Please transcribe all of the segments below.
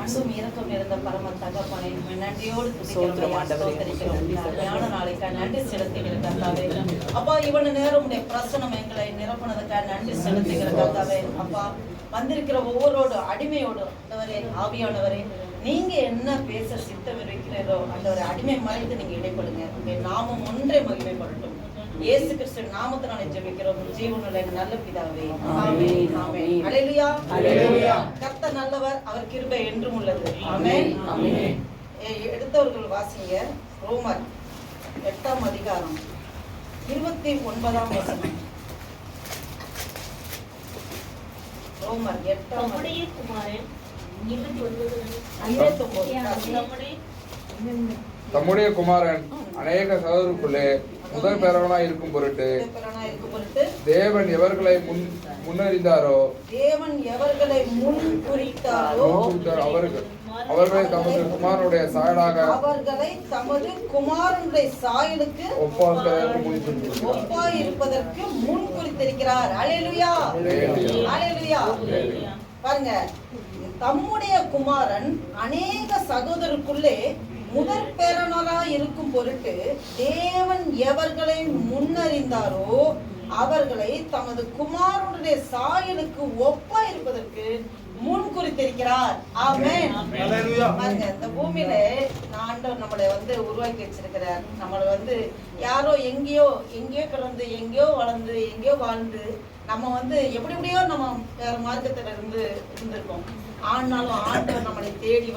அன்பும் இரக்கம் இருந்த பரம தகப்பனை நன்றியோடு ஞான நாளைக்காக நன்றி செலுத்துகிற கர்த்தாவே. அப்பா, இவன நேரம் உடைய பிரசனம் எங்களை நிரப்புனதுக்காக நன்றி செலுத்துகிற கர்த்தாவே. அப்பா, வந்திருக்கிற ஒவ்வொருவோடு அடிமையோடு ஆண்டவரே, ஆவியானவரே, நீங்க என்ன பேச சித்தம் இருக்கிறீரோ அந்த ஒரு அடிமை மறைத்து நீங்க இடைப்படுங்க. உங்க நாமம் ஒன்றே மகிமைப்படட்டும். இயேசு கிறிஸ்து நாமத்தினாலே ஜெபிக்கிறோம் ஜீவனுள்ள நல்ல பிதாவே, ஆமென், ஆமென். அல்லேலூயா, அல்லேலூயா. கர்த்தர் நல்லவர், அவர் கிருபை என்றும் உள்ளது. ஆமென், ஆமென். எடுத்தவர்கள் வாசிங்க. ரோமர் 8ஆம் அதிகாரம் 29ஆம் வசனம். ரோமர் 8ஆம் குமாரன் 29. தம்முடைய குமாரன் அநேக சகோதரருக்குள்ளே முதல் பேரவனாய் இருக்கும் பொருட்டு தேவன் எவர்களை முன்னறிந்தாரோ அவர்களை தமது குமாரனுடைய சாயலாக சாயலுக்கு ஒப்பாயிருப்பதற்கு முன் குறித்திருக்கிறார். அல்லேலூயா, அல்லேலூயா. பாருங்க, தம்முடைய குமாரன் அநேக சகோதரருக்குள்ளே முதற் பேரனராய் இருக்கும் பொருட்டு தேவன் எவர்களை முன்னறிந்தாரோ அவர்களை தமது குமாரனுடைய சாயலுக்கு ஒப்பா இருப்பதற்கு முன் குறித்திருக்கிறார். ஆமென். பாருங்க, இந்த பூமியில ஆண்டவர் நம்மளை உருவாக்கி வச்சிருக்கிறார். நம்மளை யாரோ எங்கேயோ பிறந்து எங்கேயோ வளர்ந்து எங்கேயோ வாழ்ந்து நம்ம எப்படியோ நம்ம வேற மார்க்கத்துல இருந்திருக்கோம். ஆனாலும் ஆண்டவர் நம்மளை தேடி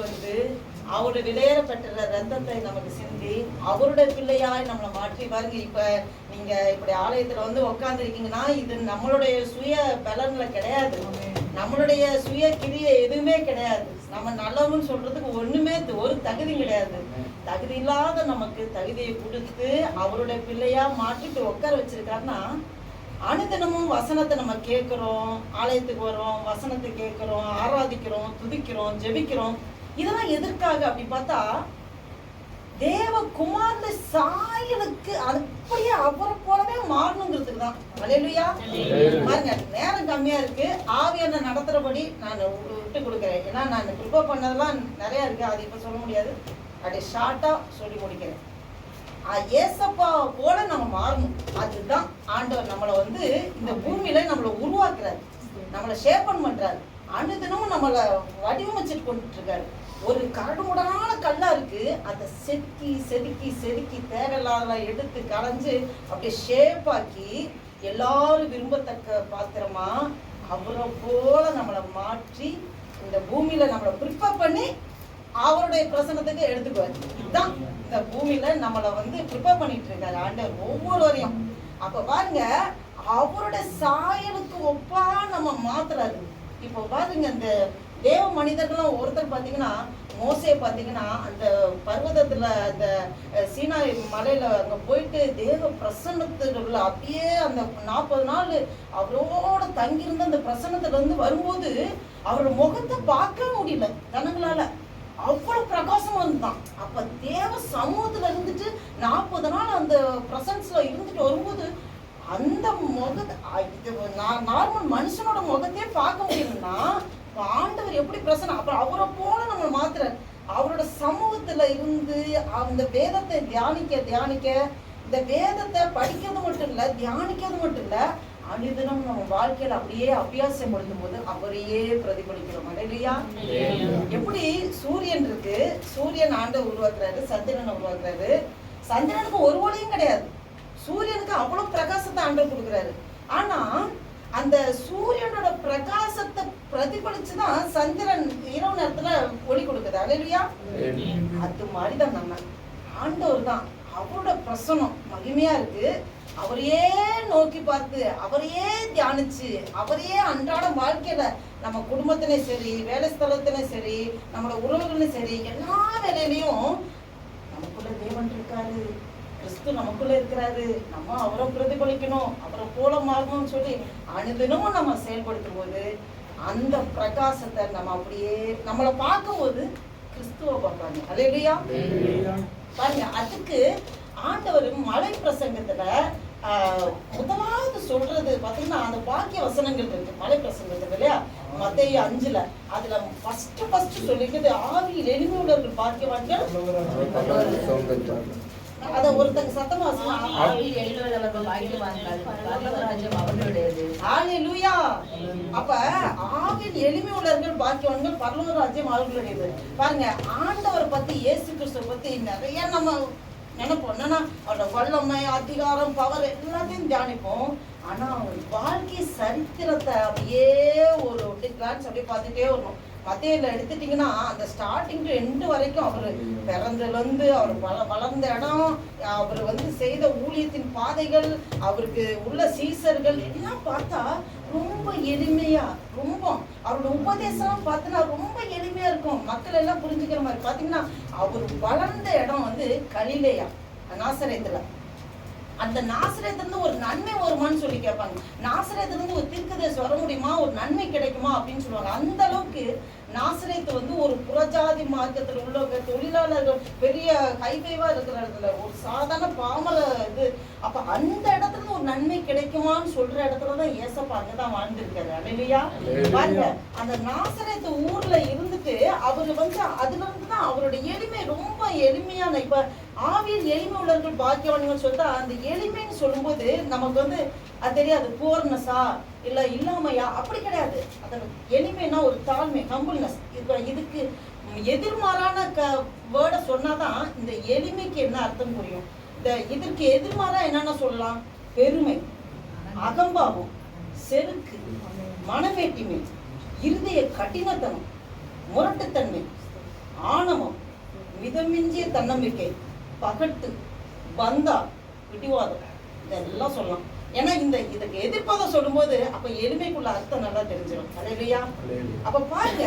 அவருடைய விலையேற பெற்ற ரத்தத்தை நமக்கு சிந்தி அவருடைய பிள்ளையாய் நம்மளை மாற்றி. பாருங்க, இப்ப நீங்க இப்படி ஆலயத்துல உட்கார்ந்து இருக்கீங்கன்னா இது நம்மளுடைய சுய பலன்ல கிடையாது, நம்மளுடைய சுய கிரிய எதுவுமே கிடையாது. நம்ம நல்லவன்னு சொல்றதுக்கு ஒண்ணுமே ஒரு தகுதி கிடையாது. தகுதி இல்லாத நமக்கு தகுதியை கொடுத்து அவருடைய பிள்ளையா மாற்றிட்டு உட்கார வச்சிருக்காருன்னா, அனுதினமும் வசனத்தை நம்ம கேட்கிறோம், ஆலயத்துக்கு வரோம், வசனத்தை கேட்கிறோம், ஆராதிக்கிறோம், துதிக்கிறோம், ஜெபிக்கிறோம். இதெல்லாம் எதற்காக அப்படி பார்த்தா, தேவ குமாரனுடைய சாயலுக்கு அப்படியே அவரை போலவே மாறணுங்கிறதுக்கு தான். அல்லேலூயா. பாருங்க, நேரம் கம்மியா இருக்கு. ஆவியான நடத்துறபடி நான் விட்டு கொடுக்குறேன். ஏன்னா நான் ப்ரிப்பேர் பண்ணதெல்லாம் நிறைய இருக்கு, அது இப்ப சொல்ல முடியாது. அப்படியே ஷார்ட்டா சொல்லி முடிக்கிறேன். ஏசப்பா போல நம்ம மாறணும். அதுதான் ஆண்டவர் நம்மளை இந்த பூமியில நம்மளை உருவாக்குறாரு, நம்மளை ஷேப்பன் பண்றாரு. அனுதினமும் நம்மளை வடிவமைச்சிட்டு கொண்டுட்டு இருக்காரு. ஒரு கரடுமுடான கல்லா இருக்கு, அதை செதுக்கி செதுக்கி செதுக்கி தேவையில்லாத எடுத்து களைஞ்சு அப்படியே ஷேப் ஆக்கி எல்லாரும் விரும்பத்தக்க பாத்திரமா அவரை போல நம்மளை மாற்றி இந்த பூமியில நம்மளை ப்ரிப்பேர் பண்ணி அவருடைய பிரசனத்துக்கு எடுத்துக்குவாரு. இதுதான் இந்த பூமியில நம்மளை ப்ரிப்பேர் பண்ணிட்டு இருக்காரு ஆண்டவர் ஒவ்வொருவரையும். அப்ப பாருங்க, அவருடைய சாயலுக்கு ஒப்பா நம்ம மாத்துறாரு. இப்போ பாருங்க, இந்த தேவ மனிதர்களும் ஒருத்தர் பாத்தீங்கன்னா, மோசே பாத்தீங்கன்னா அந்த பர்வதத்துல அந்த சீனாய் மலையில அங்க போயிட்டு தேவ பிரசன்னத்துல அப்படியே அந்த 40 நாள் அவரோட தங்கியிருந்த அந்த பிரசன்னத்துல வரும்போது அவரோட முகத்தை பார்க்க முடியல ஜனங்களால. அவ்வளவு பிரகாசமா இருந்தான். அப்ப தேவ சமூகத்துல இருந்துட்டு 40 நாள் அந்த பிரசன்ஸ்ல இருந்துட்டு வரும்போது அந்த முகத்தை நார்மல் மனுஷனோட முகத்தையே பார்க்க முடியும்னா ஆண்டவர் எப்படி பிரசன்னம். அப்புறம் அவரை போல நம்ம மாத்துறாரு. அவரோட சமூகத்துல இருந்து அந்த வேதத்தை தியானிக்க இந்த வேதத்தை படிக்கிறது மட்டும் இல்ல, தியானிக்கிறது மட்டும் இல்ல, அனுதினம் நம்ம வாழ்க்கையில அப்படியே அபியாசம் முடிக்கும் போது அவரையே பிரதிபலிக்கிறோம். இல்லையா? எப்படி சூரியன் இருக்கு, சூரியன் ஆண்டவர் உருவாக்குறாரு, சந்திரனை உருவாக்குறாரு. சந்திரனுக்கு ஒரு ஒளியும் கிடையாது, சூரியனுக்கு அவ்வளவு பிரகாசத்தை ஆண்டவர் கொடுக்குறாரு. ஆனா அந்த சூரியனோட பிரகாசத்தை பிரதிபலிச்சுதான் சந்திரன் இரவு நேரத்துல ஒளி கொடுக்குது. அல்லேலூயா. அது மாதிரிதான் நம்ம ஆண்டவர் தான். அவரோட பிரசனம் மகிமையா இருக்கு. அவரையே நோக்கி பார்த்து அவரையே தியானிச்சு அவரையே அன்றாட வாழ்க்கையில நம்ம குடும்பத்திலையும் சரி, வேலை ஸ்தலத்திலையும் சரி, நம்மளோட உறவுகளையும் சரி, எல்லா வேலையிலையும் நமக்குள்ள தேவன் இருக்காரு, கிறிஸ்து நமக்குள்ள இருக்கிறாரு, நம்ம அவரை பிரதிபலிக்கணும், அவரை போல மாறணும்னு சொல்லி அனுதினமும் நம்ம செயல்படுத்தும் போது அந்த பிரகாசத்தை நம்ம அப்படியே நம்மளை பார்க்கும் போது கிறிஸ்துவ பார்ப்பாங்க. அல்லேலூயா. பாருங்க, அதுக்கு ஆண்டவர் மலை பிரசங்கத்துல முதலாவது சொல்றது பாத்தீங்கன்னா அந்த வாக்கிய வசனங்கள் இருக்கு மலை பிரசங்கத்துல இல்லையா. மத்தேயு 5ல அதுல ஃபர்ஸ்ட் சொல்லிக்கிறது ஆவியில் எளிமை உள்ளவர்கள் பாக்கியவான்கள். அத ஒருத்தங்க சத்தமா ஆவியில் எளிமை உள்ளவர்கள் பாக்கியவான்கள் பரலோக ராஜ்யம் அவர்களுடையது. ஹalleluya. அப்ப ஆவியில் எளிமை உள்ளவர்கள் பாக்கியவான்கள் பரலோக ராஜ்யம் அவர்களுடையது. பாருங்க, ஆண்டவரை பத்தி இயேசு கிறிஸ்துவை பத்தி நிறைய நம்ம நினைப்போம். என்னன்னா அவரோட வல்லமை, அதிகாரம், பவர் எல்லாத்தையும் தியானிப்போம். ஆனா அவர் வாழ்க்கை சரித்திரத்தை அப்படியே ஒரு கிளான்ஸ் அப்படியே பார்த்துட்டே வரணும். மத்தேயுல எடுத்துட்டீங்கன்னா அந்த ஸ்டார்டிங் டு எண்டு வரைக்கும் அவர் பிறந்ததுல இருந்து அவர் வளர்ந்த இடம், அவர் செய்த ஊழியத்தின் பாதைகள், அவருக்கு உள்ள சீசர்கள் எல்லாம் பார்த்தா ரொம்ப எளிமையா, ரொம்ப அவரோட உபதேசம் பார்த்தோன்னா ரொம்ப எளிமையா இருக்கும். மக்கள் எல்லாம் புரிஞ்சுக்கிற மாதிரி. பாத்தீங்கன்னா அவர் வளர்ந்த இடம் கலிலேயா, நாசரேத்துல. அந்த நாசரேத்துல இருந்து ஒரு நன்மை வருமான்னு சொல்லி கேட்பாங்க. நாசரேத்துல இருந்து ஒரு தீர்க்கதரிசி வர முடியுமா, ஒரு நன்மை கிடைக்குமா அப்படின்னு சொல்லுவாங்க. அந்த அளவுக்கு நாசரேத்து ஒரு புறஜாதி மார்க்கத்துல உள்ள தொழிலாளர்கள் பெரிய ஹைவேவா இருக்கிற இடத்துல ஒரு சாதாரண பாமர இது. அப்ப அந்த இடத்துல இருந்து ஒரு நன்மை கிடைக்குமான்னு சொல்ற இடத்துலதான் ஏசப்பா அங்கதான் வாழ்ந்திருக்காரு. அல்லேலூயா. பாருங்க, அந்த நாசரேத்து ஊர்ல இருந்துட்டு அவரு அதுல இருந்துதான் அவருடைய எளிமை ரொம்ப எளிமையான. இப்ப ஆவியில் எளிமை உள்ளவர்கள் பாக்கியவான்கள் சொல்லிட்டா அந்த எளிமைன்னு சொல்லும்போது நமக்கு அது தெரியாது, போர்னஸா இல்ல இல்லாமையா, அப்படி கிடையாது. அது எளிமைனா ஒரு தாழ்மை, ஹம்பிள்னஸ். இதுக்கு எதிர்மாறான வேர்டை சொன்னாதான் இந்த எளிமைக்கு என்ன அர்த்தம் புரியும். இதற்கு எதிர்மாறா என்னன்னா சொல்லலாம், பெருமை, அகம்பாவம், செருக்கு, மனவேட்டிமை, இருதய கடினத்தனம், முரட்டுத்தன்மை, ஆணவம், மிதமிஞ்சிய தன்னம்பிக்கை, பகட்டு, பந்தா, பிடிவாதம், இதெல்லாம் சொல்லலாம். ஏன்னா இதுக்கு எதிர்ப்பாக சொல்லும்போது அப்ப எளிமைக்குள்ள அர்த்தம் நல்லா தெரிஞ்சிடும். அல்லேலூயா. அப்ப பாருங்க,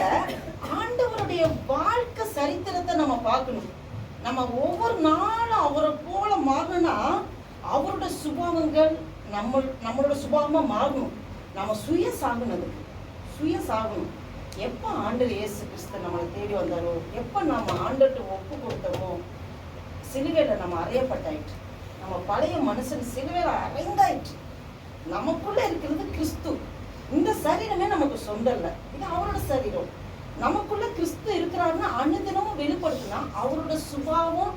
ஆண்டவருடைய வாழ்க்கை சரித்திரத்தை நம்ம பார்க்கணும். நம்ம ஒவ்வொரு நாளும் அவரை போல மாறணும்னா அவரோட சுபாவங்கள் நம்மளோட சுபாவமா மாறணும். நம்ம சுய சாகணும். எப்ப ஆண்டவர் இயேசு கிறிஸ்து நம்மளை தேடி வந்தாரோ, எப்ப நம்ம ஆண்டவர்கிட்ட ஒப்பு கொடுத்தோமோ, சிலுவையில நம்ம அறையப்பட்டாயிற்று. நம்ம பழைய மனுஷன் சிலுவையில அறைந்தாயிற்று. நமக்குள்ள இருக்கிறது கிறிஸ்து. இந்த சரீரமே நமக்கு சொந்தம் இல்லை, இது அவரோட சரீரம். நமக்குள்ள கிறிஸ்து இருக்கிறாருன்னா அனுதினமும் வெளிப்படுத்தினா அவரோட சுபாவம்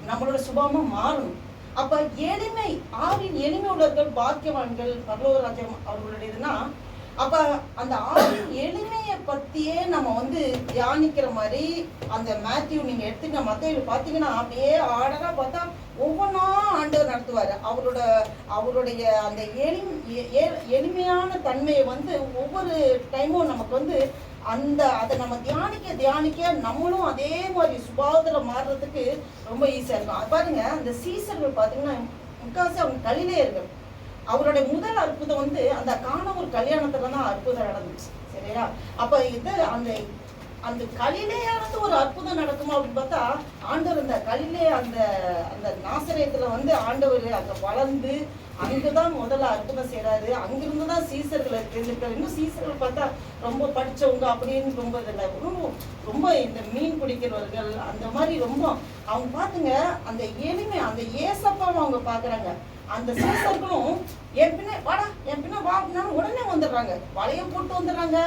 நம்மளோட சுபாவம் மாறணும். அப்ப எளிமை, ஆவின் எளிமை உள்ளவர்கள் பாக்கியவான்கள் பரலோக ராஜ்யம் அவர்களுடையதுன்னா, அப்ப அந்த ஆவின் எளிமையை பத்தியே நம்ம தியானிக்கிற மாதிரி அந்த மேத்யூ நீங்க எடுத்துக்க மத்தேயுல பாத்தீங்கன்னா அப்படியே ஆர்டரா பார்த்தா ஒவ்வொன்றா ஆண்டவர் நடத்துவாரு. அவருடைய அந்த எளிமையான தன்மையை ஒவ்வொரு டைமும் நமக்கு அதை நம்ம தியானிக்க நம்மளும் அதே மாதிரி சுபாவத்துல மாறுறதுக்கு ரொம்ப ஈஸியா இருக்கும். பாருங்க, அந்த சீசர்கள் பாத்தீங்கன்னா முக்காவாசி அவங்க கலிலேயர்கள். அவருடைய முதல் அற்புதம் அந்த காணவர் கல்யாணத்துலதான் அற்புதம் நடந்துச்சு. சரியா? அப்ப அந்த கலிலேயானது ஒரு அற்புதம் நடக்குமா அப்படின்னு பார்த்தா, ஆண்டவர் அந்த கலிலே அந்த நாசரேத்துல ஆண்டவர் அங்க வளர்ந்து அங்குதான் முதல்ல அற்புதம் செய்யறாரு. அங்கிருந்துதான் சீசர்களை தெரிஞ்சுக்கிறாரு. இன்னும் சீசர்கள் பார்த்தா ரொம்ப படிச்சவங்க அப்படின்னு ரொம்ப இல்லை, ரொம்ப இந்த மீன் பிடிக்கிறவர்கள் அந்த மாதிரி ரொம்ப அவங்க பாத்துங்க. அந்த எளிமை, அந்த ஏசப்பாவை அவங்க பாக்குறாங்க. அந்த சீசர்களும் என் பின்ன வா அப்படின்னாலும் உடனே வந்துடுறாங்க. வளைய போட்டு வந்துடுறாங்க,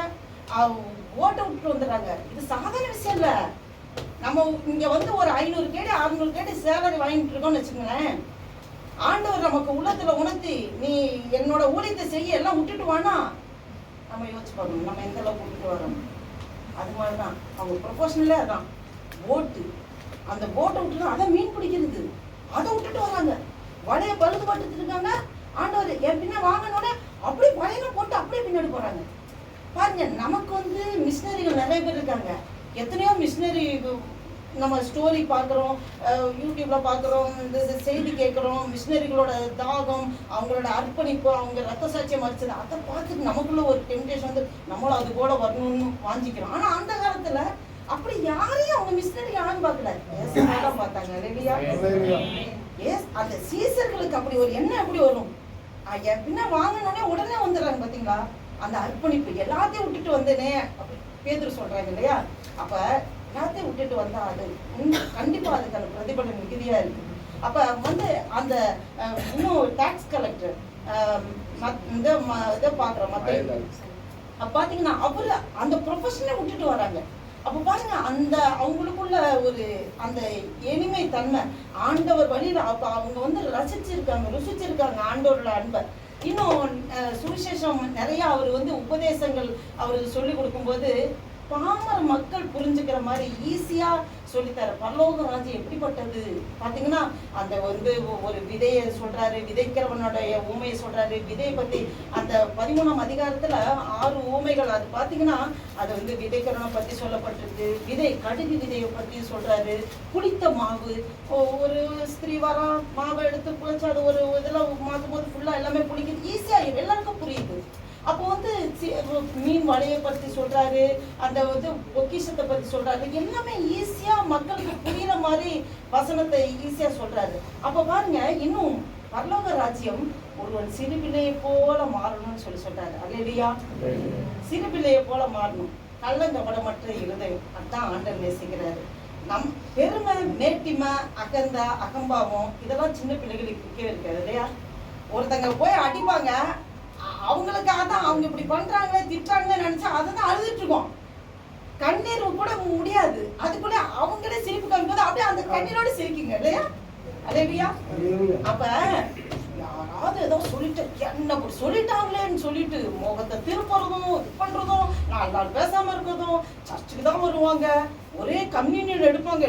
ஓட்ட விட்டு வந்துடுறாங்க. இது சாதாரண விஷயம் இல்ல. நம்ம இங்க ஒரு 500 கேடி 600 கேடி சேலரி வாங்கிட்டு இருக்கோம்னு வச்சுக்கோங்களேன். ஆண்டவர் நமக்கு உள்ளத்துல உணர்த்தி நீ என்னோட ஊழியத்தை செய்ய எல்லாம் விட்டுட்டு வானா நம்ம யோசிச்சு பார்க்கணும், நம்ம எந்த அளவுக்கு விட்டுட்டு வரோம். அது மாதிரிதான் அவங்க ப்ரொஃபஷனலே அதான். அந்த போட்டை விட்டுட்டு அதை மீன் பிடிக்கிறது, அதை விட்டுட்டு வராங்க. வலைய பழுது பட்டு இருக்காங்க. ஆண்டவர் என் பின்ன வாங்கினோட அப்படியே வலையில போட்டு அப்படியே பின்னாடி போறாங்க. பாருங்க, நமக்கு மிஷினரிகள் நிறைய பேர் இருக்காங்க. எத்தனையோ மிஷினரி நம்ம ஸ்டோரி பார்க்குறோம், யூடியூப்ல பார்க்குறோம், இந்த செய்தி கேட்குறோம். மிஷினரிகளோட தாகம், அவங்களோட அர்ப்பணிப்பு, அவங்க ரத்த சாட்சியம் மறிச்சது, அதை பார்த்துட்டு நமக்குள்ள ஒரு டெம்டேஷன் நம்மளும் அது போல வரணும்னு வாஞ்சிக்கிறோம். ஆனா அந்த காலத்துல அப்படி யாரையும் அவங்க மிஷினரி யாரும் பார்க்கல, ஏசப்பாதான் பார்த்தாங்க. இல்லையா? அந்த சீசர்களுக்கு அப்படி ஒரு எண்ணம் எப்படி வரும்? பின்ன வாங்கினோடனே உடனே வந்துடுறாங்க. பாத்தீங்களா அந்த அர்ப்பணிப்பு? எல்லாத்தையும் விட்டுட்டு வந்தேனே பேதுரு சொல்றாங்க இல்லையா? அப்ப எல்லாத்தையும் விட்டுட்டு வந்தா அது கண்டிப்பா அதுக்கான பிரதிபலன் மிகுதியா இருக்கு. அப்ப அந்த இன்னும் டாக்ஸ் கலெக்டர் இதை பாக்குறோம். அப்ப பாத்தீங்கன்னா அவரு அந்த ப்ரொஃபஷனை விட்டுட்டு வராங்க. அப்ப பாருங்க அந்த அவங்களுக்குள்ள ஒரு அந்த எளிமை தன்மை ஆண்டவர் வழியில அப்ப அவங்க வந்து ருசிச்சிருக்காங்க ஆண்டவரோட அன்பை. இன்னும் சுவிசேஷம் நிறைய அவர் வந்து உபதேசங்கள் அவருக்கு சொல்லி கொடுக்கும்போது பாமர மக்கள் புரிஞ்சுக்கிற மாதிரி ஈஸியா சொல்லித்தர. பரலோக ராஜ்யம் எப்படிப்பட்டது பாத்தீங்கன்னா அந்த வந்து ஒரு விதையை சொல்றாரு, விதைக்கிறவனுடைய ஊமையை சொல்றாரு. விதையை பத்தி அந்த 13ஆம் அதிகாரத்துல 6 ஊமைகள் அது பாத்தீங்கன்னா அது வந்து விதைக்கிறவனை பத்தி சொல்லப்பட்டிருக்கு. விதை கடுகு விதையை பத்தி சொல்றாரு. புளித்த மாவு, ஒரு ஸ்திரீ வரா மாவை எடுத்து புளிச்சு அது ஒரு இதுல மாற்றும் போது ஃபுல்லா எல்லாமே புளிக்குது. ஈஸியா எல்லாருக்கும் புரியுது. அப்போ வந்து மீன் வலையை பத்தி சொல்றாரு, அந்த வந்து பொக்கிஷத்தை பத்தி சொல்றாரு. எல்லாமே ஈஸியா மக்களுக்கு புரியுற மாதிரி வசனத்தை ஈஸியா சொல்றாரு. அப்ப பாருங்க இன்னும் பரலோக ராஜ்யம் ஒருவன் சிறு பிள்ளையை போல மாறணும்னு சொல்றாரு. அல்லேலூயா. சிறு பிள்ளையை போல மாறணும், கள்ளங்கபடமற்ற இருதயம். அதான் ஆண்டவர் நேசிக்கிறாரு. நம் பெருமை, மேட்டிமை, அகம்பாவம் இதெல்லாம் சின்ன பிள்ளைகளுக்கு இருக்கவே இருக்காது இல்லையா? ஒருத்தங்க போய் அடிப்பாங்க, அவங்களுக்காக தான் அவங்க இப்படி பண்றாங்களே திட்டுறாங்களே நினைச்சா அதை தான் அழுதுட்டு இருக்கோம். கண்ணீர் கூட முடியாது, அதுக்குள்ள அவங்களே சிரிப்பு காமிக்கும் அப்படியே அந்த கண்ணீரோட சிரிக்குங்க இல்லையா? அல்லேலூயா. அப்ப யாராவது ஏதோ சொல்லிட்டு என்ன சொல்லிட்டாங்களேன்னு சொல்லிட்டு முகத்தை திருப்புறதும் இது பண்றதும் 4 நாள் பேசாம இருக்கிறதும் சர்ச்சுக்கு தான் வருவாங்க, ஒரே கம்யூனியன் எடுப்பாங்க,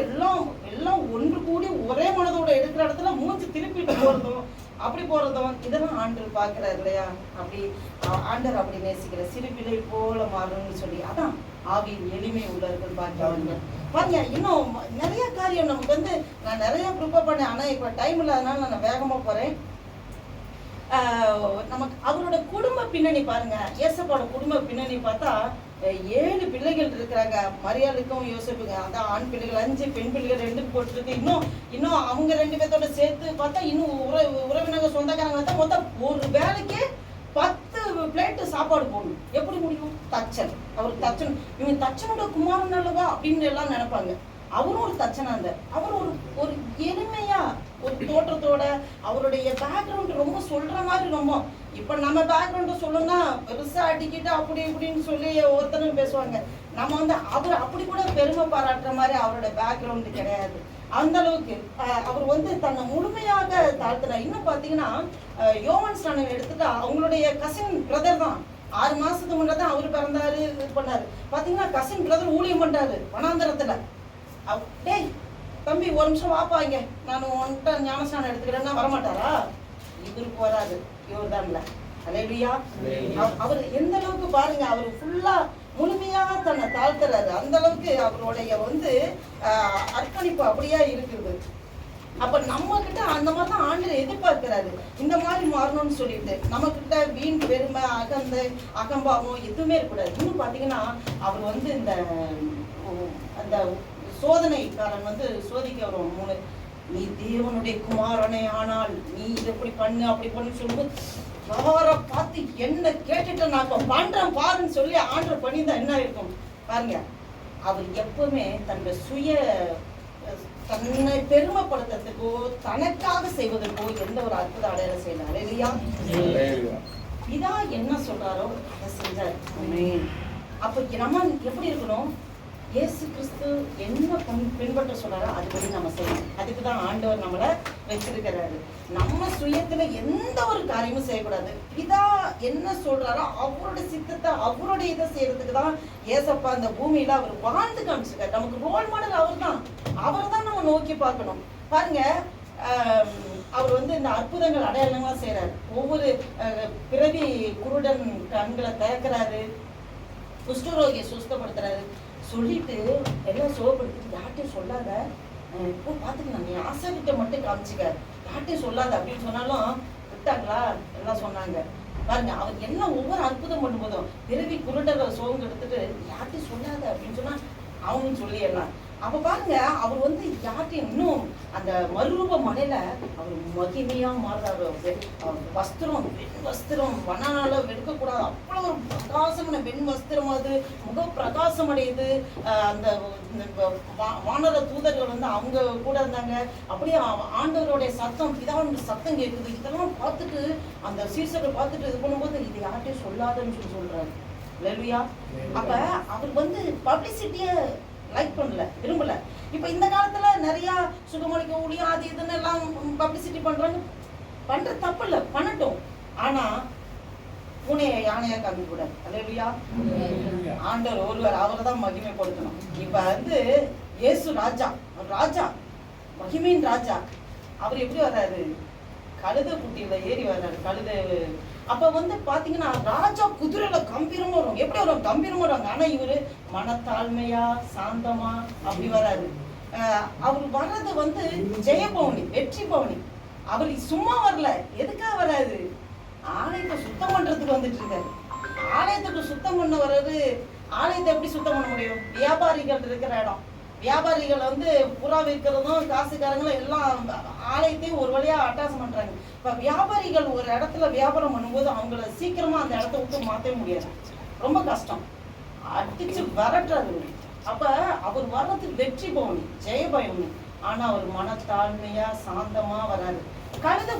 எல்லாம் ஒன்று கூடி ஒரே மனதோட எடுக்கிற இடத்துல மூஞ்சி திருப்பிட்டு போறதும் அப்படி போறதும் இதெல்லாம் ஆண்டவர் பாக்குறாரு இல்லையா? அப்படி ஆண்டவர் அப்படி நேசிக்கிற சிறு பிள்ளை போல மாறணும்னு சொல்லி அதான் ஆவியின் எளிமை உள்ளவர்கள் பாக்குறாங்க. பாருங்க இன்னும் நிறைய காரியம் நமக்கு வந்து நான் நிறைய ப்ரிப்பேர் பண்ணேன். ஆனா இப்ப டைம் இல்லாதனால நான் வேகமா போறேன். நமக்கு அவரோட குடும்ப பின்னணி பாருங்க. ஏசப்பாவோட குடும்ப பின்னணி பார்த்தா 7 பிள்ளைகள் இருக்கிறாங்க. மரியாளுக்கும் யோசேப்புங்க அதான் ஆண் பிள்ளைகள் 5, பெண் பிள்ளைகள் 2 போட்டுருக்கு. இன்னும் அவங்க 2 பேர்த்தோட சேர்த்து பார்த்தா இன்னும் உறவினர்கள் சொந்தக்காரங்க பார்த்தா மொத்தம் ஒரு வேலைக்கு 10 பிளேட்டு சாப்பாடு போடணும். எப்படி முடியும்? தச்சன். அவர் தச்சன், இவங்க தச்சனோட குமாரன் அல்லவா அப்படின்னு எல்லாம் நினைப்பாங்க. அவரும் ஒரு தச்சனாங்க. அவர் ஒரு எளிமையா ஒரு தோற்றத்தோட அவருடைய பேக்ரவுண்ட் ரொம்ப சொல்ற மாதிரி ரொம்ப இப்ப நம்ம பேக்ரவுண்ட் சொல்லணும்னா பெருசா அடிக்கிட்டு அப்படி இப்படின்னு சொல்லி ஒருத்தனும் பேசுவாங்க. நம்ம வந்து அவர் அப்படி கூட பெருமை பாராட்டுற மாதிரி அவரோட பேக்ரவுண்ட் கிடையாது. அந்த அளவுக்கு அவர் வந்து தன்னை முழுமையாக தாழ்த்துறார். இன்னும் பாத்தீங்கன்னா யோவான் ஸ்நானன் எடுத்துட்டா அவங்களுடைய கசின் பிரதர் தான். 6 மாசத்துக்கு முன்னாடி தான் அவரு பிறந்தாரு, இது பண்ணாரு. பாத்தீங்கன்னா கசின் பிரதர் ஊழியம் பண்றாரு வனாந்தரத்துல. டேய் தம்பி ஒரு நிமிஷம் வாப்பா இங்க, நான் உன்கிட்ட ஞானஸ்நானம் எடுத்துக்கிறேன்னா வரமாட்டாரா? இவரு போறாரு, இவர் தான்ல. அல்லேலூயா. அவர் எந்த அளவுக்கு பாருங்க, அவர் ஃபுல்லா முழுமையாக தன்னை தாழ்த்துறாரு. அந்த அளவுக்கு அவருடைய வந்து அர்ப்பணிப்பு அப்படியா இருக்குது. அப்ப நம்ம கிட்ட அந்த மாதிரி தான் ஆண்டவர் எதிர்பார்க்கிறாரு. இந்த மாதிரி மாறணும்னு சொல்லிட்டு நம்ம கிட்ட வீண் பெருமை, அகம்பாவம் எதுவுமே இருக்கக்கூடாது. இன்னும் பாத்தீங்கன்னா அவர் வந்து அந்த சோதனைக்காரன் வந்து சோதிக்க வரும் 3, நீ தேவனுடைய குமாரனே ஆனால் நீ இதை எப்படி பண்ணு அப்படி பண்ணு சொல்லும்போது யாரை பார்த்து என்ன கேட்டுட்டு நான் இப்ப பண்றேன் பாருன்னு சொல்லி ஆண்டர் பண்ணியிருந்தா என்ன இருக்கும் பாருங்க. அவர் எப்பவுமே தன்னை பெருமைப்படுத்துறதுக்கோ தனக்காக செய்வதற்கோ எந்த ஒரு அற்புத அடையாளம் செய்யலாம் இல்லையா? இதா என்ன சொல்றாரோ அதை செஞ்சார். அப்ப நம்ம எப்படி இருக்கணும்? இயேசு கிறிஸ்து என்ன பின்பற்ற சொல்றாரோ அதுபடி நம்ம செய்யணும். அதுக்குதான் ஆண்டவர் நம்மளை வச்சிருக்கிறாரு. நம்ம சுயத்துல எந்த ஒரு காரியமும் செய்யக்கூடாது. இதா என்ன சொல்றாரோ அவருடைய சித்தத்தை அவருடைய இதை செய்யறதுக்கு தான் ஏசப்பா அந்த பூமியில அவர் வாழ்ந்து காமிச்சிருக்காரு. நமக்கு ரோல் மாடல் அவர் தான் நம்ம நோக்கி பார்க்கணும். பாருங்க அவர் வந்து இந்த அற்புதங்கள் அடையாளங்களா செய்யறாரு. ஒவ்வொரு பிறவி குருடன் கண்களை திறக்கிறாரு, குஷ்டரோகியை சுஸ்தப்படுத்துறாரு. சொல்லிட்டு எல்லாம் சோகப்படுத்திட்டு யார்ட்டையும் சொல்லாத, இப்போ பார்த்துக்கலாம், நீ ஆசாரிட்ட மட்டும் காமிச்சிக்க, யார்ட்டையும் சொல்லாத அப்படின்னு சொன்னாலும் விட்டாங்களா? எல்லாம் சொன்னாங்க. பாருங்க அவர் எல்லாம் ஒவ்வொரு அற்புதம் பண்ணும்போதும் பிறவி குருடரை சோகம் எடுத்துட்டு யார்ட்டையும் சொல்லாத அப்படின்னு சொன்னா அவங்கன்னு சொல்லிடலாம். அப்ப பாருங்க அவர் வந்து யார்ட்டையும் இன்னும் அந்த மறுரூப மலையில அவர் மகிமையா மாறுறாரு. வஸ்திரம், வெண் வஸ்திரம், வனால வெடுக்கக்கூடாது, அவ்வளவு ஒரு பிரகாசமான வெண் வஸ்திரம், அது முக பிரகாசம் அடையுது. அந்த வானர தூதர்கள் வந்து அவங்க கூட இருந்தாங்க. அப்படியே ஆண்டவருடைய சத்தம், இதான் சத்தம் கேட்குது. இதெல்லாம் பார்த்துட்டு அந்த சீசர்கள் பார்த்துட்டு இது பண்ணும்போது இது யார்ட்டையும் சொல்லாதுன்னு சொல்றாரு. அல்லேலூயா. அப்ப அவர் வந்து பப்ளிசிட்டிய லைக் பண்ணல, விரும்பல. இப்ப இந்த காலத்துல நிறைய சுகமளிக்க ஊழியம் அது இதுன்னு எல்லாம் பப்ளிசிட்டி பண்றாங்க. பண்ற தப்பு இல்ல, பண்ணட்டும். ஆனா பூனைய யானையா காமிக்க கூடாது. அல்லேலூயா. ஆண்டவர் ஒருவர், அவரை தான் மகிமைப்படுத்தணும். இப்ப வந்து இயேசு ராஜா, ராஜா மகிமையின் ராஜா. அவர் எப்படி வர்றாரு? கழுத குட்டியில ஏறி வர்றாரு. கழுத அப்ப வந்து பாத்தீங்கன்னா ராஜா குதிரையில கம்பீரமா வரும். எப்படி வரும்? கம்பீரமா வருவாங்க. ஆனா இவரு மனத்தாழ்மையா சாந்தமா அப்படி வராரு. அவர் வர்றது வந்து ஜெயபவனி, வெற்றி பவனி. அவர் சும்மா வரல. எதுக்காக வராது? ஆலயத்தை சுத்தம் பண்றதுக்கு வந்துட்டு இருக்காரு. ஆலயத்துக்கு சுத்தம் பண்ண வர்றது. ஆலயத்தை எப்படி சுத்தம் பண்ண முடியும்? வியாபாரிகள் இருக்கிற இடம். வியாபாரிகள் வந்து புறா விற்கிறதும் காசுக்காரங்களும் எல்லாம் ஆலயத்தையும் ஒரு வழியா அட்டாச் பண்றாங்க. இப்ப வியாபாரிகள் ஒரு இடத்துல வியாபாரம் பண்ணும்போது அவங்கள சீக்கிரமா அந்த இடத்த விட்டு மாற்றவே முடியாது. ரொம்ப கஷ்டம். அடிச்சு விரட்டுறது. அப்ப அவர் வர்றதுக்கு வெற்றி பவனி, ஜெயபவனி. ஆனா அவர் மனத்தாழ்மையா சாந்தமா வராரு. கழுத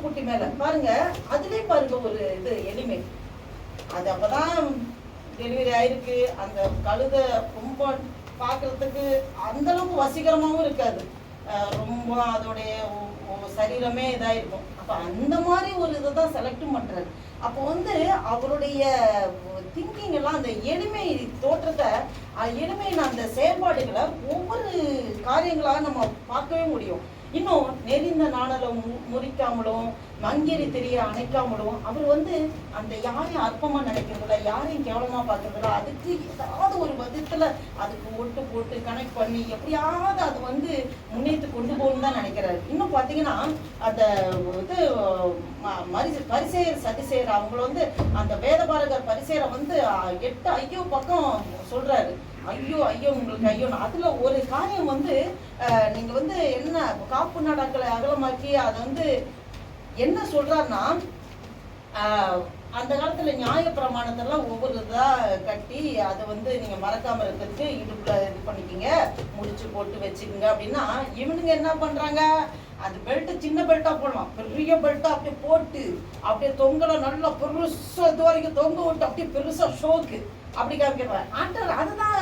குட்டி மேல பாருங்க. அதுலயே பாருங்க ஒரு இது எளிமை. அது அப்பதான் டெலிவரி ஆயிருக்கு. அந்த கழுத ரொம்ப பார்க்கறதுக்கு அந்த அளவுக்கு வசீகரமாகவும் இருக்காது. ரொம்ப அதோடைய சரீரமே இதாயிருக்கும். அப்ப அந்த மாதிரி ஒரு இதை தான் செலக்டும் பண்றாரு. அப்போ வந்து அவருடைய திங்கிங் எல்லாம் அந்த எளிமை தோற்றத்தை, எளிமையின் அந்த செயல்பாடுகளை ஒவ்வொரு காரியங்களாக நம்ம பார்க்கவே முடியும். இன்னும் நெறிந்த நாணலை முறிக்காமலும் மங்கேறி தெரிய அணைக்காமலும் அவர் வந்து அந்த யாரையும் அற்பமா நினைக்கிறதுல, யாரையும் கேவலமா பார்க்கறதுல, அதுக்கு ஏதாவது ஒரு விதத்துல அதுக்கு ஒட்டு போட்டு கனெக்ட் பண்ணி எப்படியாவது அது வந்து முன்னேற்று கொண்டு போகணும்னு தான் நினைக்கிறாரு. இன்னும் பாத்தீங்கன்னா அந்த இது பரிசேயர் சதிசேயர் அவங்கள வந்து அந்த வேதபாரகர் பரிசேயரை வந்து 8 ஐயோ பக்கம் சொல்றாரு. ஐயோ ஐயோ உங்களுக்கு ஐயோ. அதுல ஒரு காரியம் வந்து நீங்க வந்து என்ன காப்பு நாடாக்களை அகலமாக்கி அதை வந்து என்ன சொல்றாருன்னா, அந்த காலத்துல நியாய பிரமாணத்தெல்லாம் ஒவ்வொரு இதா கட்டி அதை வந்து நீங்க மறக்காம இருக்கிறதுக்கு இடுப்புல இது பண்ணிக்கிங்க, முடிச்சு போட்டு வச்சுக்கோங்க அப்படின்னா, இவனுங்க என்ன பண்றாங்க? அது பெல்ட் சின்ன பெல்ட்டா போடலாம், பெரிய பெல்ட்டா அப்படியே போட்டு அப்படியே தொங்கல நல்லா பெருசா இது வரைக்கும் தொங்க விட்டு அப்படியே பெருசா ஷோக்கு அப்படி காமிக்கிறாங்க. ஆண்டவர் அதுதான்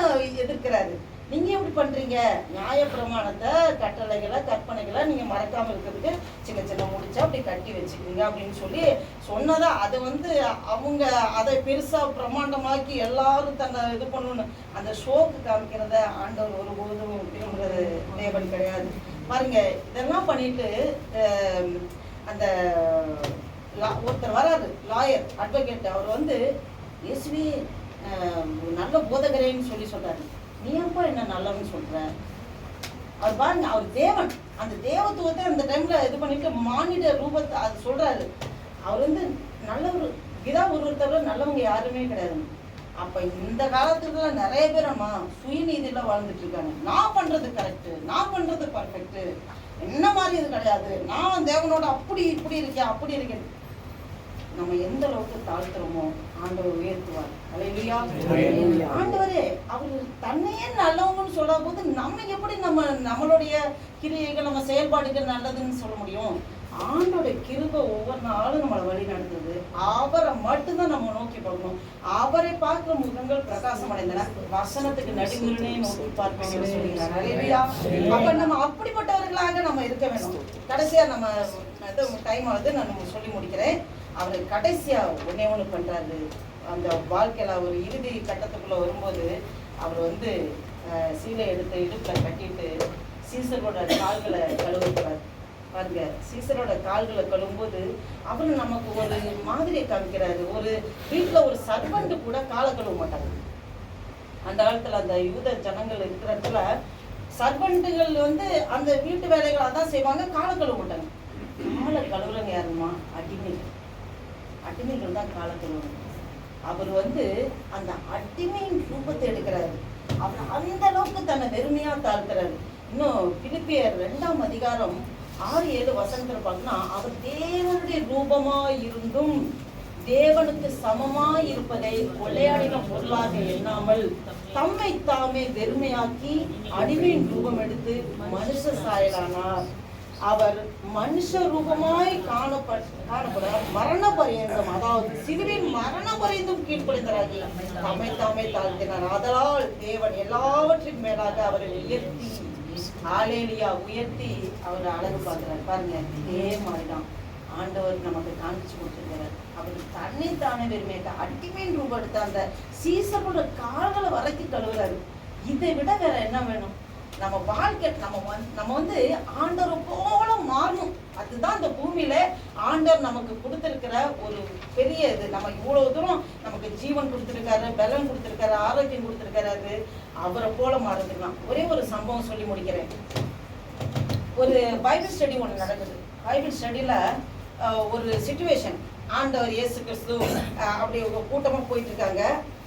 எதிர்க்கிறாரு. நீங்க எப்படி பண்றீங்க? நியாய பிரமாணத்தை, கட்டளைகளை, கற்பனைகளை நீங்க மறக்காம இருக்கிறதுக்கு சின்ன சின்ன முடிச்சா அப்படி கட்டி வச்சுக்கோங்க அப்படின்னு சொல்லி சொன்னதா. அது வந்து அவங்க அதை பெருசா பிரமாண்டமாக்கி எல்லாரும் தன்னை இது பண்ணணும் அந்த ஷோக்கு காமிக்கிறத ஆண்டவர் ஒருபோதும் விரும்புறது தேவன் கிடையாது. பாருங்க, இதெல்லாம் பண்ணிட்டு அந்த ஒருத்தர் வராரு, லாயர், அட்வொகேட். அவர் வந்து இயேசுவே நல்ல போதகரேன்னு சொல்லி சொல்றாரு. நீ அப்பா என்ன நல்லவன்னு சொல்ற? அவர் பாருங்க, அவர் தேவன். அந்த தேவத்துவத்தை அந்த டைம்ல இது பண்ணிட்டு மானிட ரூபத்தை அது சொல்றாரு. அவர் வந்து நல்லவர். இதா ஒருத்தர் நல்லவங்க யாருமே கிடையாது. அப்ப இந்த காலத்துல நிறைய பேர் அம்மா சுயநீதியில வாழ்ந்துட்டு இருக்காங்க. நான் பண்றது கரெக்ட், நான் பண்றது பர்ஃபெக்ட், என்ன மாதிரி இது கிடையாது, நான் தேவனோட அப்படி இப்படி இருக்கேன் அப்படி இருக்கேன். நம்ம எந்த அளவுக்கு தாழ்த்துறோமோ ஆண்டவர் உயர்த்துவார். அல்லேலூயா. ஆண்டவரே அவர் தன்னையே நல்லவங்கன்னு சொல்லும் போது நம்ம எப்படி நம்மளுடைய கிரியைகள், நம்ம செயல்பாடுகள் நல்லதுன்னு சொல்ல முடியும்? ஆண்டோட கிருபை ஒவ்வொரு நாளும் நம்மளை வழி நடத்துது. அவரை மட்டும்தான் நம்ம நோக்கி போகணும். அவரை பார்க்கிற முகங்கள் பிரகாசம் அடைந்தன, வசனத்துக்கு நடுமுறையே நோக்கி பார்ப்பீங்கன்னு சொல்லிக்கிறார். அல்லேலூயா. அப்ப நம்ம அப்படிப்பட்டவர்களாக நம்ம இருக்க வேணும். கடைசியா நம்ம டைம் ஆகுது, நான் சொல்லி முடிக்கிறேன். அவர் கடைசியா ஒண்ணு பண்றாரு. அந்த வாழ்க்கையில ஒரு இறுதி கட்டத்துக்குள்ள வரும்போது அவர் வந்து சீலை எடுத்து இடுப்புல கட்டிட்டு சீசரோட கால்களை கழுவுறாரு. பாருங்க, சீசரோட கால்களை கழுவும்போது அவரு நமக்கு ஒரு மாதிரியை காமிக்கிறாரு. ஒரு வீட்டுல ஒரு சர்வெண்ட் கூட காலை கழுவ மாட்டாங்க. அந்த காலத்துல அந்த யூத ஜனங்கள் இருக்கிற இடத்துல சர்வெண்ட்டுகள் வந்து அந்த வீட்டு வேலைகளை அதான் செய்வாங்க, காலை கழுவ மாட்டாங்க. காலை கழுவுறங்க யாருமா? அடிமைகள் தான் காலை கழுவுறாங்க. அவர் வந்து அந்த அடிமையின் ரூபத்தை எடுக்கிறாரு. அவர் அந்த அளவுக்கு தன்னை வெறுமையா தாழ்த்துறாரு. இன்னும் பிலிப்பியர் 2ஆம் அதிகாரம் 6-7 வசனத்துல பார்த்தோம்னா, அவர் தேவனுடைய ரூபமா இருந்தும் தேவனுக்கு சமமாய் இருப்பதை கொள்ளையாடின பொருளாக எண்ணாமல் தம்மை தாமே வெறுமையாக்கி அடிமையின் ரூபம் எடுத்து மனுஷ சாயலானார். அவர் மனுஷ ரூபமாய் காணப்பட மரண பரியந்தம், அதாவது சிலுவையின் மரண பரியந்தம் கீழ்ப்படிந்தராகி தம்மை தாமே தாழ்த்தினார். ஆதலால் தேவன் எல்லாவற்றின் மேலாக அவரை உயர்த்தி, ஹல்லேலூயா, உயர்த்தி அவர் அழகு பார்க்கிறார். பாருங்க, இதே மாதிரிதான் ஆண்டவர் நமக்கு காமிச்சு கொடுத்திருக்கிறார். அவர் தன்னைத்தானே வெறுமையாக அடிமையின் ரூபம் எடுத்த அந்த சீசரோட கால்களை வரைக்கும் கழுவுறாரு. இதை விட வேற என்ன வேணும்? நம்ம வாழ்க்கை நம்ம வந்து ஆண்டவரை போல மாறணும். அதுதான் இந்த பூமியில ஆண்டவர் நமக்கு கொடுத்திருக்கிற ஒரு பெரிய இது. நம்ம இவ்வளவு தூரம் நமக்கு ஜீவன் கொடுத்திருக்காரு, பலன் கொடுத்திருக்காரு, ஆரோக்கியம் கொடுத்திருக்காரு. அவரை போல மாறுதுக்கலாம். ஒரே ஒரு சம்பவம் சொல்லி முடிக்கிறேன். ஒரு பைபிள் ஸ்டடி ஒன்று நடக்குது. பைபிள் ஸ்டடியில ஒரு சிச்சுவேஷன், ஆண்டவர் இயேசு கிறிஸ்து அப்படி கூட்டமா போயிட்டு இருக்காங்க.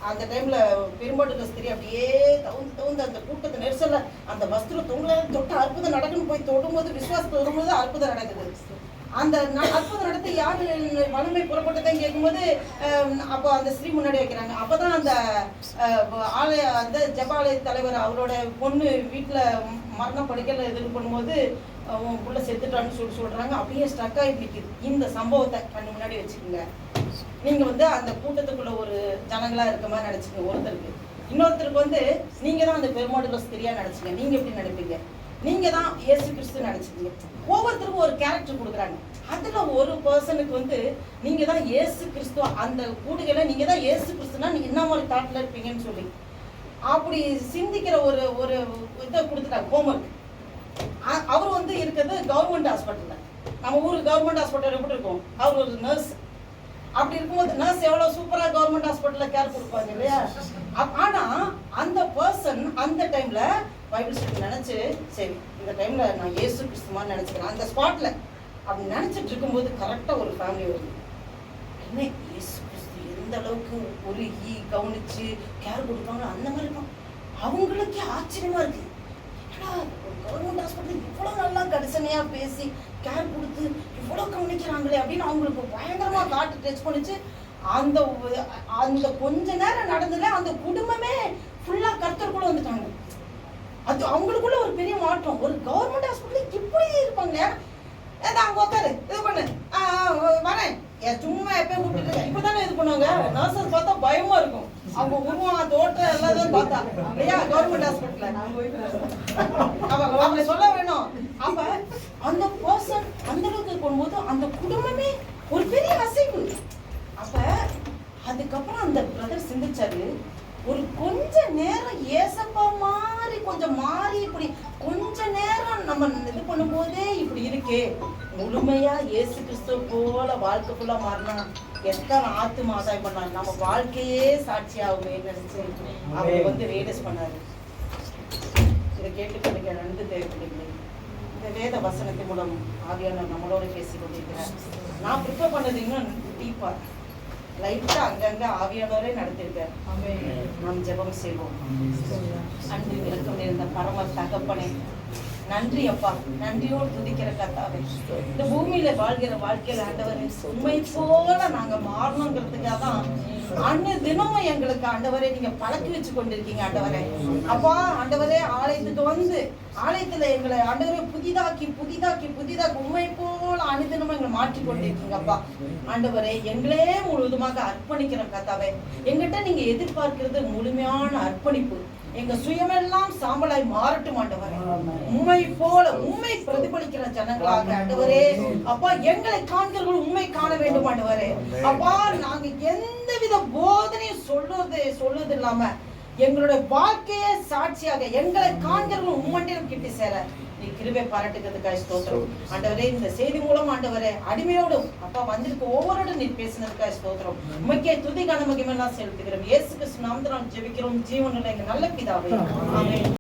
அந்த டைம்ல பெரும்பாடு ஸ்திரீ அப்படியே தவுந்து அந்த கூட்டத்தை நெரிசல்ல அந்த வஸ்திரம் தொட்ட அற்புதம் நடக்குன்னு போய் தொடும்போது, விசுவாசத்தை வரும்போது அற்புதம் நடக்குது. அந்த அற்புதம் நடத்தி யாரு வலிமை புறப்பட்டதான் கேட்கும்போது அப்போ அந்த ஸ்திரீ முன்னாடி வைக்கிறாங்க. அப்பதான் அந்த ஆலய அந்த ஜபாலய தலைவர் அவரோட பொண்ணு வீட்டுல மரண படுக்கையில எதிர்ப்பு பண்ணும்போது உள்ள செத்துட்டான்னு சொல்றாங்க. அப்படியே ஸ்ட்ரக் ஆகிட்டு நிற்குது. இந்த சம்பவத்தை கண்ணு முன்னாடி வச்சுக்கோங்க. நீங்க வந்து அந்த கூட்டத்துக்குள்ள ஒரு ஜனங்களா இருக்க மாதிரி நினைச்சுக்கோங்க. ஒருத்தருக்கு இன்னொருத்தருக்கு வந்து நீங்க தான் அந்த பெருமாடுல ஸ்திரியா நினைச்சுங்க. நீங்க எப்படி நினைப்பீங்க? நீங்க தான் இயேசு கிறிஸ்து நினைச்சுக்கீங்க. ஒவ்வொருத்தருக்கும் ஒரு கேரக்டர் கொடுக்குறாங்க. அதுல ஒரு பர்சனுக்கு வந்து நீங்க தான் இயேசு கிறிஸ்து, அந்த கூடுகளை நீங்க தான் இயேசு கிறிஸ்துனா நீங்க என்ன மாதிரி தாட்ல இருப்பீங்கன்னு சொல்லி அப்படி சிந்திக்கிற ஒரு ஒரு இதை கொடுத்துட்டாங்க, ஹோம்ஒர்க். அவர் வந்து இருக்கிறது கவர்மெண்ட் ஹாஸ்பிட்டல்ல. நம்ம ஊருக்கு கவர்மெண்ட் ஹாஸ்பிட்டல் எப்படி இருக்கும்? அவர் ஒரு நர்ஸ். அப்படி இருக்கும்போது நர்ஸ் எவ்வளவு சூப்பரா கவர்மெண்ட் ஹாஸ்பிட்டல்ல கேர் கொடுப்பாங்க இல்லையா? ஆனா அந்த பர்சன் அந்த டைம்ல பைபிள் ஸ்டடி நினைச்சு, சரி இந்த டைம்ல நான் இயேசு கிறிஸ்து மாதிரி நினைச்சுக்கிறேன். அந்த ஸ்பாட்ல அப்படி நினைச்சிட்டு இருக்கும்போது கரெக்டா ஒரு ஃபேமிலி வருது. என்ன இயேசு கிறிஸ்து எந்த அளவுக்கு ஒரு கவனிச்சு கேர் கொடுப்பாங்க அந்த மாதிரி இருக்கும். அவங்களுக்கே ஆச்சரியமா இருக்கு. கவர்மெண்ட் ஹாஸ்பிட்டல் இவ்வளவு நல்லா கடிசனையா பேசி கேர் கொடுத்து இவ்வளவு கவனிக்கிறாங்களே அப்படின்னு அவங்களுக்கு பயங்கரமா காட்டு டச் பண்ணிச்சு. அந்த அந்த கொஞ்ச நேரம் நடந்ததுல அந்த குடும்பமே ஃபுல்லா கர்த்தருக்குள்ள வந்துட்டாங்க. அது அவங்களுக்குள்ள ஒரு பெரிய மாற்றம். ஒரு கவர்மெண்ட் ஹாஸ்பிட்டல் இப்படி இருப்பாங்களே, அங்க உட்காரு, இது பண்ணு, வரேன், சும்மா எப்பயும் கூப்பிட்டு இப்பதானே இது பண்ணுவாங்க. நர்சஸ் பார்த்தா பயமா இருக்கும். அவங்க உருவம் தோட்டம் எல்லாத்தையும் பார்த்தா இல்லையா? கவர்மெண்ட் ஹாஸ்பிட்டல்ல அவங்க சொல்ல வேணும். அப்ப அந்த பர்சன் அந்த அளவுக்கு இருக்கும்போது அந்த குடும்பமே ஒரு பெரிய அசைவு. அப்ப அதுக்கப்புறம் அந்த பிரதர் சிந்திச்சாரு, ஒரு கொஞ்ச நேரம் ஏசப்பா மாதிரி கொஞ்சம் மாறி இப்படி கொஞ்ச நேரம் நம்ம இது பண்ணும்போதே இப்படி இருக்கே, முழுமையா இயேசு கிறிஸ்துவ போல வாழ்க்கை ஃபுல்லா மாறினா எத்தனை ஆத்தும ஆதாயம் பண்ணாரு, நம்ம வாழ்க்கையே சாட்சியாகுமே நினைச்சு அவர் வந்து ரியலைஸ் பண்ணாரு. இதை கேட்டுக்கொண்டிருக்க நன்கு தேவைப்படுகிறது. இந்த வேத வசனத்தின் மூலம் ஆவியானவர் நம்மளோட பேசி கொண்டிருக்கிறார். நான் ப்ரிப்பேர் பண்ணது இன்னும் டீப்பா லைட்டா அங்கங்க ஆவியானவரே நடத்திருக்கார். நாம் ஜெபம் செய்வோம். அன்பு விளக்கம் இருந்த பரம தகப்பனே, நன்றி அப்பா, நன்றியோடு துதிக்கிற கர்த்தாவே, இந்த பூமியில வாழ்கிற வாழ்க்கையில ஆண்டவரே உண்மை போல நாங்க மாறணுங்கிறதுக்காக தான் அன்ன தினமும் எங்களுக்கு ஆண்டவரே நீங்க பழக்கி வச்சு கொண்டிருக்கீங்க ஆண்டவரே. அப்பா ஆண்டவரே, ஆலயத்துக்கு வந்து ஆலயத்துல எங்களை ஆண்டவரே புதிதாக்கி புதிதாக்கி புதிதாக்கி உண்மை போல அனுதினமும் எங்களை மாற்றி கொண்டிருக்கீங்க அப்பா. ஆண்டவரே எங்களே முழுவதுமாக அர்ப்பணிக்கிற கர்த்தாவே, எங்கிட்ட நீங்க எதிர்பார்க்கிறது முழுமையான அர்ப்பணிப்பு. எங்க சுயமெல்லாம் சாம்பலாய் மாறட்டும் ஆண்டவரே. உண்மை போல உண்மை பிரதிபலிக்கிற ஜனங்களாக ஆண்டவரே அப்பா எங்களை காண்கிறவர்கள் உண்மை காண வேண்டும் ஆண்டவரே. அப்பா நாங்க எந்தவித போதனையும் சொல்றது இல்லாம எங்களுடைய வாழ்க்கையே சாட்சியாக எங்களை காண்கிறவர்கள் உம்மண்டிலும் கிட்டி சேர நீ கிருபை பாராட்டுகிறதுக்காக ஸ்தோத்திரம் ஆண்டவரே. இந்த செய்தி மூலம் ஆண்டவரே அடிமையோடும் அப்பா வந்திருக்க ஒவ்வொருடும் நீ பேசினதுக்காக ஸ்தோத்திரம். உமக்கே துதி கன மகிமையெல்லாம் செலுத்துகிறோம். இயேசு கிறிஸ்து நாமத்தினால் ஜெபிக்கிறோம் ஜீவனுள்ள எங்க நல்ல பிதாவே, ஆமென்.